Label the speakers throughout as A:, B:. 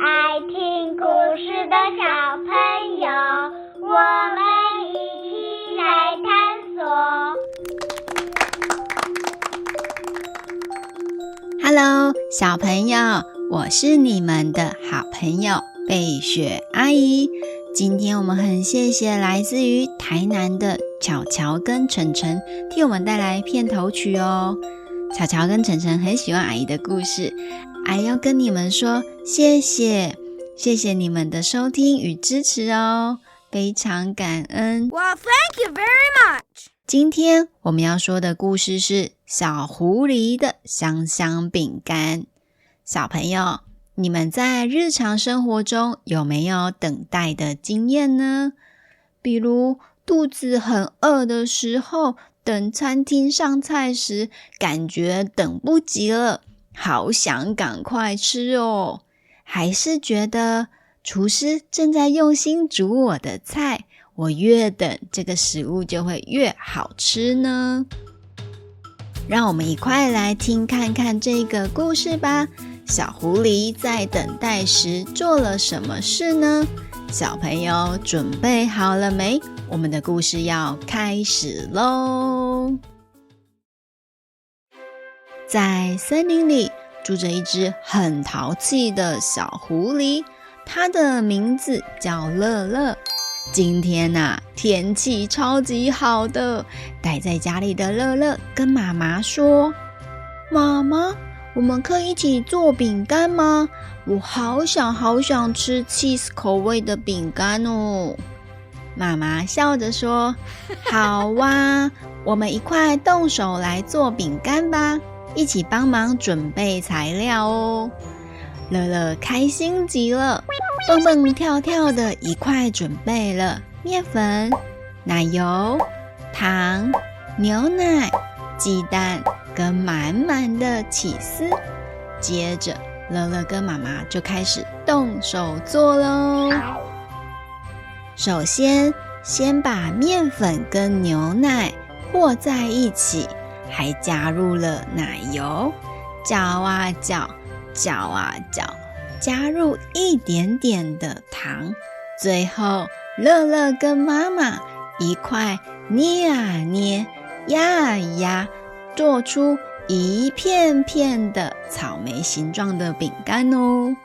A: 爱听故事的小朋友，我们一起来探索。
B: Hello， 小朋友，我是你们的好朋友贝雪阿姨。今天我们很谢谢来自于台南的巧巧跟晨晨替我们带来片头曲哦。巧巧跟晨晨很喜欢阿姨的故事，阿姨要跟你们说谢谢，谢谢你们的收听与支持哦，非常感恩。
C: Well, thank you very much.
B: 今天我们要说的故事是小狐狸的香香饼干。小朋友，你们在日常生活中有没有等待的经验呢？比如肚子很饿的时候，等餐厅上菜时，感觉等不及了，好想赶快吃哦。还是觉得厨师正在用心煮我的菜，我越等这个食物就会越好吃呢？让我们一块来听看看这个故事吧。小狐狸在等待时做了什么事呢？小朋友准备好了没？我们的故事要开始咯。在森林里住着一只很淘气的小狐狸，它的名字叫乐乐。今天天气超级好的，待在家里的乐乐跟妈妈说：妈妈，我们可以一起做饼干吗？我好想吃 cheese 口味的饼干哦。妈妈笑着说：好啊，我们一块动手来做饼干吧，一起帮忙准备材料哦。乐乐开心极了，蹦蹦跳跳的一块准备了面粉、奶油、糖、牛奶、鸡蛋跟满满的起司。接着乐乐跟妈妈就开始动手做咯。首先把面粉跟牛奶和在一起，还加入了奶油，搅啊搅，搅啊搅，加入一点点的糖。最后乐乐跟妈妈一块捏啊捏，压啊压，做出一片片的草莓形状的饼干哦。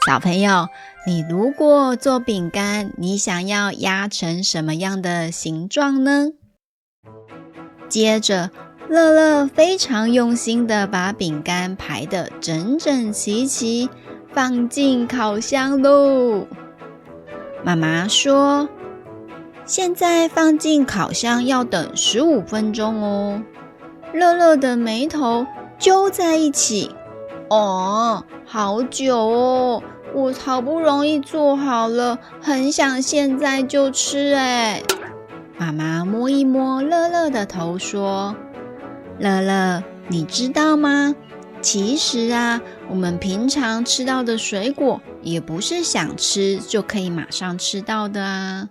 B: 小朋友，你如果做饼干，你想要压成什么样的形状呢？接着乐乐非常用心的把饼干排得整整齐齐，放进烤箱咯。妈妈说，现在放进烤箱要等15分钟哦。乐乐的眉头揪在一起，好久哦，我好不容易做好了，很想现在就吃耶。妈妈摸一摸乐乐的头说，乐乐，你知道吗？其实我们平常吃到的水果也不是想吃就可以马上吃到的啊。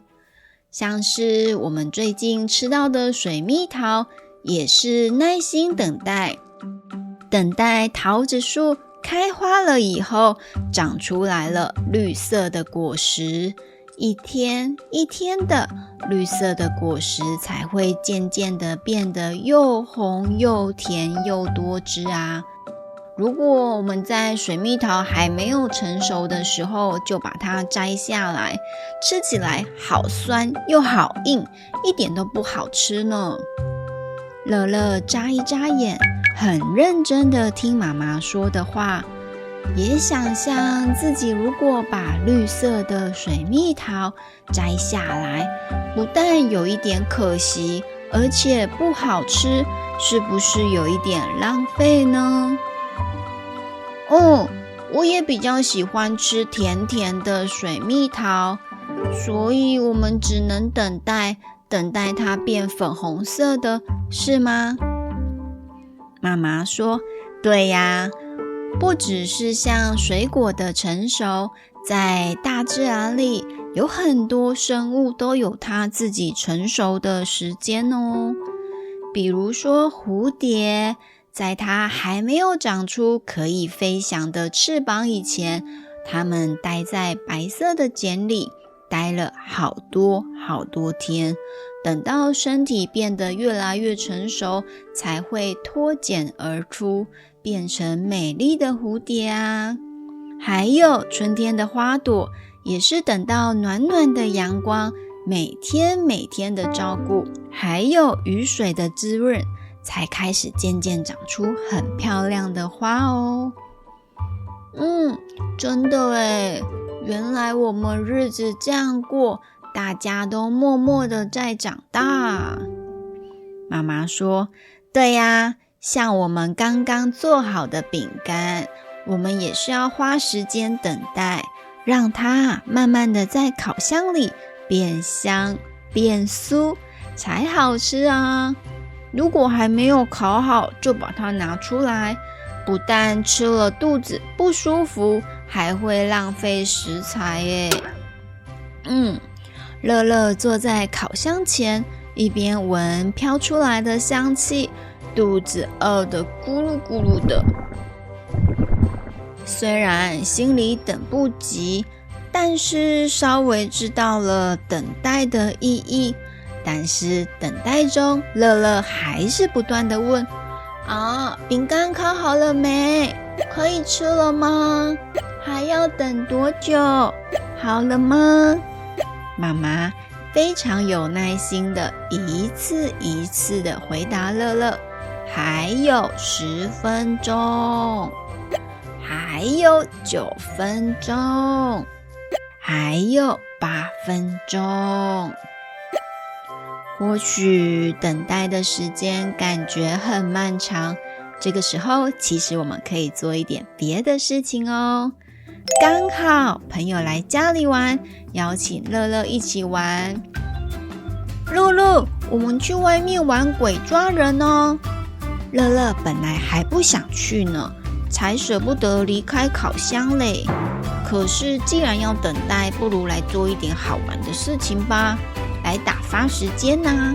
B: 像是我们最近吃到的水蜜桃，也是耐心等待桃子树开花了以后，长出来了绿色的果实，一天一天的，绿色的果实才会渐渐的变得又红又甜又多汁啊。如果我们在水蜜桃还没有成熟的时候就把它摘下来，吃起来好酸又好硬，一点都不好吃呢。乐乐眨一眨眼，很认真地听妈妈说的话，也想象自己如果把绿色的水蜜桃摘下来，不但有一点可惜，而且不好吃，是不是有一点浪费呢？我也比较喜欢吃甜甜的水蜜桃，所以我们只能等待它变粉红色的，是吗？妈妈说，对呀，不只是像水果的成熟，在大自然里有很多生物都有它自己成熟的时间哦。比如说蝴蝶，在它还没有长出可以飞翔的翅膀以前，他们待在白色的茧里，待了好多好多天，等到身体变得越来越成熟，才会脱茧而出，变成美丽的蝴蝶啊。还有春天的花朵，也是等到暖暖的阳光，每天的照顾，还有雨水的滋润，才开始渐渐长出很漂亮的花哦。真的耶，原来我们日子这样过，大家都默默的在长大。妈妈说，对呀，像我们刚刚做好的饼干，我们也是要花时间等待，让它慢慢的在烤箱里变香变酥才好吃啊。如果还没有烤好就把它拿出来，不但吃了肚子不舒服，还会浪费食材耶。乐乐坐在烤箱前，一边闻飘出来的香气，肚子饿得咕噜咕噜的。虽然心里等不及，但是稍微知道了等待的意义。但是等待中，乐乐还是不断地问，饼干烤好了没？可以吃了吗？还要等多久？好了吗？妈妈非常有耐心的一次一次的回答乐乐，还有10分钟，还有9分钟，还有8分钟。或许等待的时间感觉很漫长，这个时候其实我们可以做一点别的事情哦。刚好朋友来家里玩，邀请乐乐一起玩。乐乐，我们去外面玩鬼抓人哦。乐乐本来还不想去呢，才舍不得离开烤箱嘞。可是既然要等待，不如来做一点好玩的事情吧，来打发时间啊。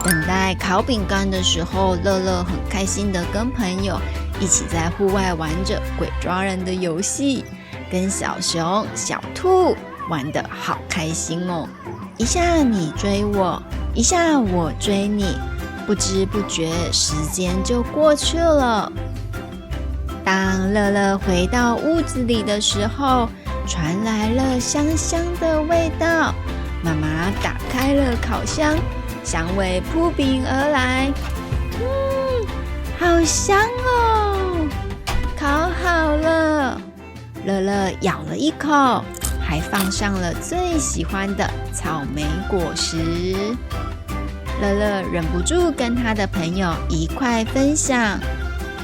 B: 等待烤饼干的时候，乐乐很开心的跟朋友一起在户外玩着鬼抓人的游戏，跟小熊、小兔玩得好开心哦。一下你追我，一下我追你，不知不觉时间就过去了。当乐乐回到屋子里的时候，传来了香香的味道。妈妈打开了烤箱，香味扑鼻而来。好香哦！烤好了，乐乐咬了一口，还放上了最喜欢的草莓果实。乐乐忍不住跟他的朋友一块分享。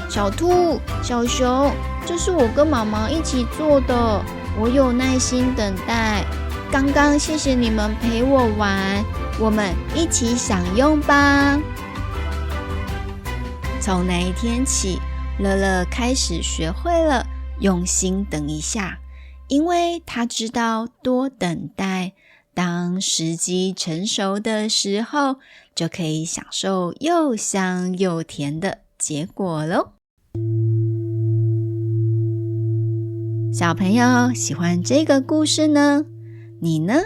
B: 小兔、小熊，这是我跟妈妈一起做的，我有耐心等待。刚刚谢谢你们陪我玩，我们一起享用吧。从那一天起，乐乐开始学会了用心等一下，因为他知道多等待，当时机成熟的时候，就可以享受又香又甜的结果咯。小朋友喜欢这个故事呢？你呢？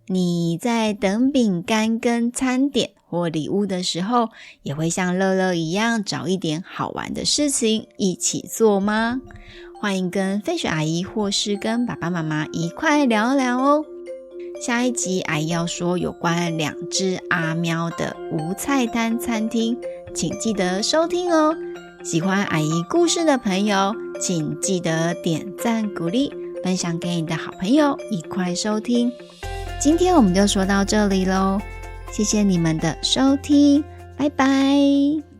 B: 你在等饼干跟餐点或礼物的时候，也会像乐乐一样找一点好玩的事情一起做吗？欢迎跟飞雪阿姨或是跟爸爸妈妈一块聊聊哦。下一集阿姨要说有关2只阿喵的无菜单餐厅，请记得收听哦。喜欢阿姨故事的朋友，请记得点赞鼓励，分享给你的好朋友一块收听。今天我们就说到这里咯，谢谢你们的收听，拜拜。